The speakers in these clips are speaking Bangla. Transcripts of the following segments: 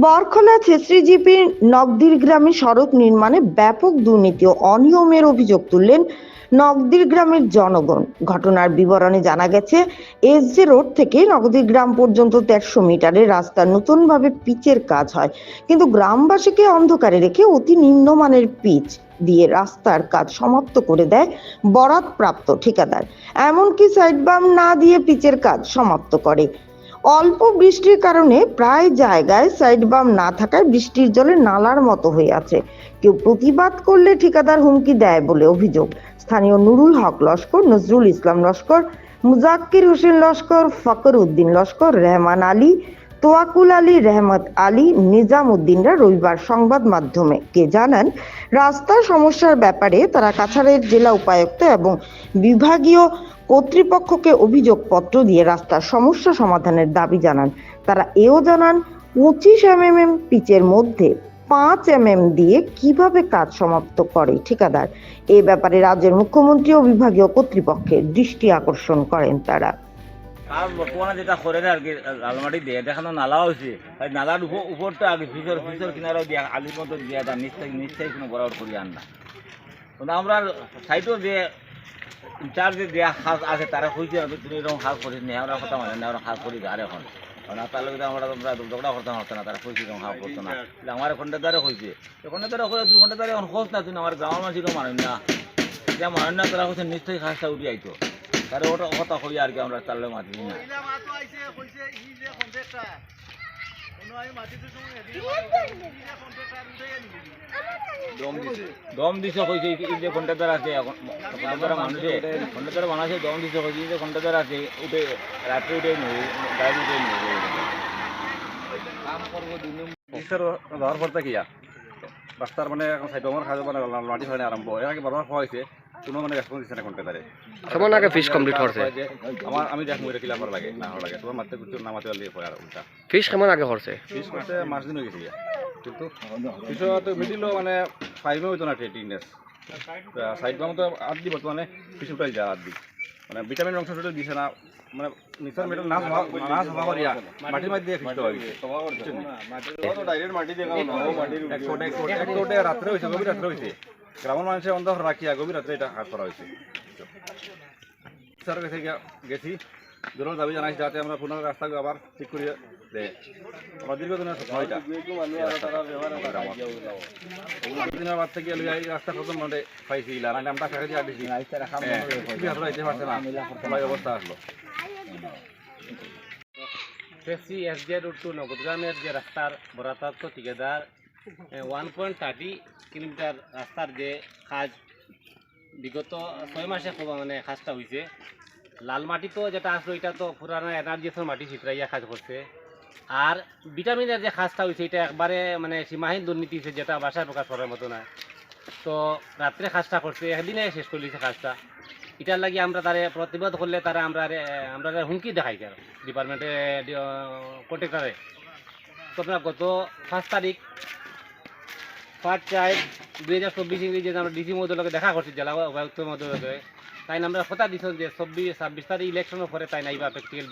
বরখোলা ছেত্রীজিপির নগদির গ্রামে সড়ক নির্মাণে ব্যাপক দুর্নীতি ও অনিয়মের অভিযোগ তুললেন নগদির গ্রামের জনগণ। ঘটনার বিবরণে জানা গেছে, এসজে রোড থেকে নগদির গ্রাম পর্যন্ত ১৩০ মিটারের রাস্তা নতুনভাবে পিচের কাজ হয়, কিন্তু গ্রামবাসীকে অন্ধকারে রেখে অতি নিম্নমানের পিচ দিয়ে রাস্তার কাজ সমাপ্ত করে দেয় বরাদপ্রাপ্ত ঠিকাদার। এমনকি সাইড বাম না দিয়ে পিচের কাজ সমাপ্ত করে। অল্প বৃষ্টির কারণে প্রায় জায়গায় সাইড বাম না থাকায় বৃষ্টির জলে নালার মতো হয়ে আছে। কেউ প্রতিবাদ করলে ঠিকাদার হুমকি দেয় বলে অভিযোগ। স্থানীয় নুরুল হক লস্কর, নজরুল ইসলাম লস্কর, মুজাক্কির হোসেন লস্কর, ফকর উদ্দিন লস্কর, রহমান আলী, তোয়াকুল আলী, রহমত আলী, নিজাম উদ্দিনরা রবিবার সংবাদ মাধ্যমকে জানান, রাস্তার সমস্যার ব্যাপারে তারা কাছাড়ের জেলা উপায়ুক্ত এবং বিভাগীয় কর্তৃপক্ষকে অভিযোগপত্র দিয়ে রাস্তার সমস্যা সমাধানের দাবি জানান। তারা এও জানান, 25 mm পিচের মধ্যে 5 mm দিয়ে কিভাবে কাজ সমাপ্ত করে ঠিকাদার। এ ব্যাপারে রাজ্যের মুখ্যমন্ত্রী ও বিভাগীয় কর্তৃপক্ষের দৃষ্টি আকর্ষণ করেন তারা। আর বর্তমানে যেটা করে আর কি লালমাটি দিয়ে দেখানো নালা হয়েছে, নালার উপরটা আগে ফিসর কিনারাও দিয়ে আলির মতো দিয়ে তার নিশ্চয়ই কোনো বরাবর করি আন না। কিন্তু আমরা সাইডও দিয়ে ইনচার্জে দেওয়া হাত আছে, তারা হয়েছে তুমি এরকম হাত করিস নি, আমরা কথা মানে না, আমরা হাত করি আর এখন তার লোক আমরা ঝগড়া করতাম হতো না, তারা কইছে এরকম হাত করতো না। আমার ঘন্টা দ্বারা হয়েছে, ঘন্টা দ্বারা করে 2 ঘন্টা দ্বারা এখন খোঁজ না, তুমি আমার গ্রামের মানুষেরও মানুষ না, যা মানুষ না তারা হচ্ছে নিশ্চয়ই খাসটা উঠে আইতো, তারা ওটা কথা কই আর কি আমরা তার লোক মাতি না। দম দিছে কইছে এই যে কন্ট্রাক্টর আছে কন্ট্রাক্টর মানুষে কন্ট্রাক্টর বানাছে, দম দিছে কইছে যে কন্ট্রাক্টর আছে উঠে রাত্রে উঠে নেই গাড়ি উঠে নেই কাম করবো 2 নম্বর যাওয়ার পর থেকে রাস্তার মানে এখন সাইড আমার খাওয়া মানে মাটি ফাড়ে আরম্ভ এর আগে বারবার খাওয়া হয়েছে, কোনো মানে রেসপন্স দিচ্ছে না কন্ট্রাক্টরে। সমান আগে ফিস কমপ্লিট করছে আমি দেখ মরে কিলা আমার লাগে না লাগে তোমার মারতে কিছু না মারতে পারলে পরে আর উল্টা ফিস কেমন আগে করছে ফিস করতে মাস দিন হয়ে গেছে, কিন্তু ফিসও তো মিডিলও মানে 5 হইতো না 10 ডেজ সাইড বাম তো 8 দিন বর্তমানে ফিস উঠাই যায় 8 দিন মানে ভিটামিন অংশ টোটাল দিছে না, মানে নিচার মেটাল না সভা করিয়া মাটির মাটি দিয়ে ফিসতে হয় এক রাত্রে হয়েছে, গভীর রাত্রে হয়েছে, গ্রামের মানুষের অন্ধকার রাখিয়া গভীর রাত্রে এটা হাত করা হয়েছে। স্যারের কাছে গেছি, জোর দাবি জানাইছি যাতে আমরা পুনরায় রাস্তাকে আবার ঠিক করিয়ে দেয়। আমরা দীর্ঘদিনের সময়টা দিনের বাদ থেকে এই রাস্তা প্রথম মানে পাইছি আমরা কাছে আসছি সবাই অবস্থা আসলো। এসজে রোড টু নগদগ্রামের যে রাস্তার বরাদ্দ ঠিকাদার 1.30 কিলোমিটার রাস্তার যে কাজ বিগত 6 মাসে মানে কাজটা হয়েছে। লাল মাটি তো যেটা আসলো এটা তো পুরানো এনার্জিসের মাটি ছিটরাইয়া কাজ করছে, আর ভিটামিনের যে কাজটা হয়েছে এটা একবারে মানে সীমাহীন দুর্নীতি হয়েছে, যেটা বাসায় প্রকাশ করার মতো না। তো রাত্রে কাজটা করছে, একদিনে শেষ করে দিয়েছে কাজটা। এটার লাগি আমরা তারে প্রতিবাদ করলে তারা আমরা হুমকি দেখাই ডিপার্টমেন্টে কন্ট্রাক্টরে। তো আপনার গত 5 তারিখ 5/4/2024 ইংরেজি আমরা ডিসি মহোদয়কে দেখা করছি, জেলা উপায়ুক্ত মহোদয়কে। তাই আমরা কথা দিচ্ছি যে 26 তারিখ ইলেকশনের পরে তাই নাইবা প্র্যাকটিক্যাল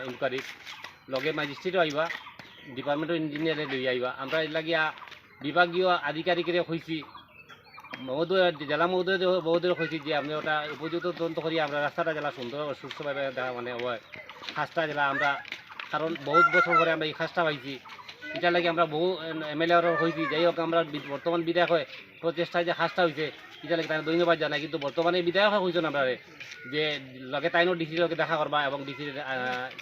ইনকোয়ারি লগে ম্যাজিস্ট্রেটও আইবা, ডিপার্টমেন্টের ইঞ্জিনিয়ারে লই আইবা। আমরা এর লাগিয়া বিভাগীয় আধিকারিকের হয়েছি, মহোদয় জেলা মহোদয় হয়েছি যে আপনি ওটা উপযুক্ত তদন্ত করি আমরা রাস্তাটা জেলা সুন্দর সুস্থভাবে মানে খাসটা জেলা আমরা, কারণ বহুত বছর পরে আমরা এই খাসটা পাইছি, এটার লাগে আমরা বহু এমএলএ হয়েছি। যাই হোক আমরা বর্তমান বিধায়ক হয় প্রচেষ্টায় যে খাসটা হয়েছে এটার লাগে তাই ধন্যবাদ জানাই, কিন্তু বর্তমানে বিধায়ক হয়েছেন আমরা যে লগে তাইনও ডিসির লগে দেখা করবা এবং ডিসির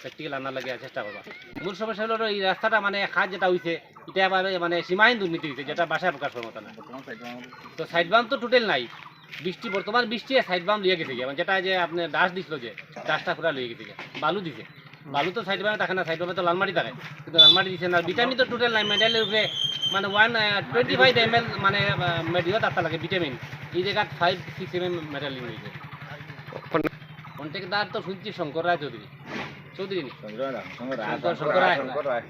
প্র্যাকটিক্যাল আনার লাগে চেষ্টা করবা। মূল সমস্যা হলো এই রাস্তাটা মানে খাস যেটা হয়েছে এটা মানে সীমাহীন দুর্নীতি হয়েছে, যেটা বাসায় প্রকাশ করার মতো না। তো সাইড বাম তো টোটাল নাই, বর্তমান বৃষ্টি সাইড বাম লিয়ে গেছে গিয়ে, যেটা যে আপনি ডাস্ট দিছিল যে ডাস্টটা পুরা লিয়ে গেছে গিয়ে, বালু দিছে, বালু তো সাইড বামে থাকে না, সাইড বামে তো লালমাটি থাকে, কিন্তু লালমাটি দিচ্ছে না। ভিটামিন তো টোটাল নাই, মেডেলের উপরে মানে 125 ml মানে মেডিও থাকতে লাগে ভিটামিন, এই জায়গায় 5-6 mm মেডেল হয়েছে। কন্ট্রাক্টর তো শুনছি শঙ্কর রায় চৌধুরী শঙ্কর রায়।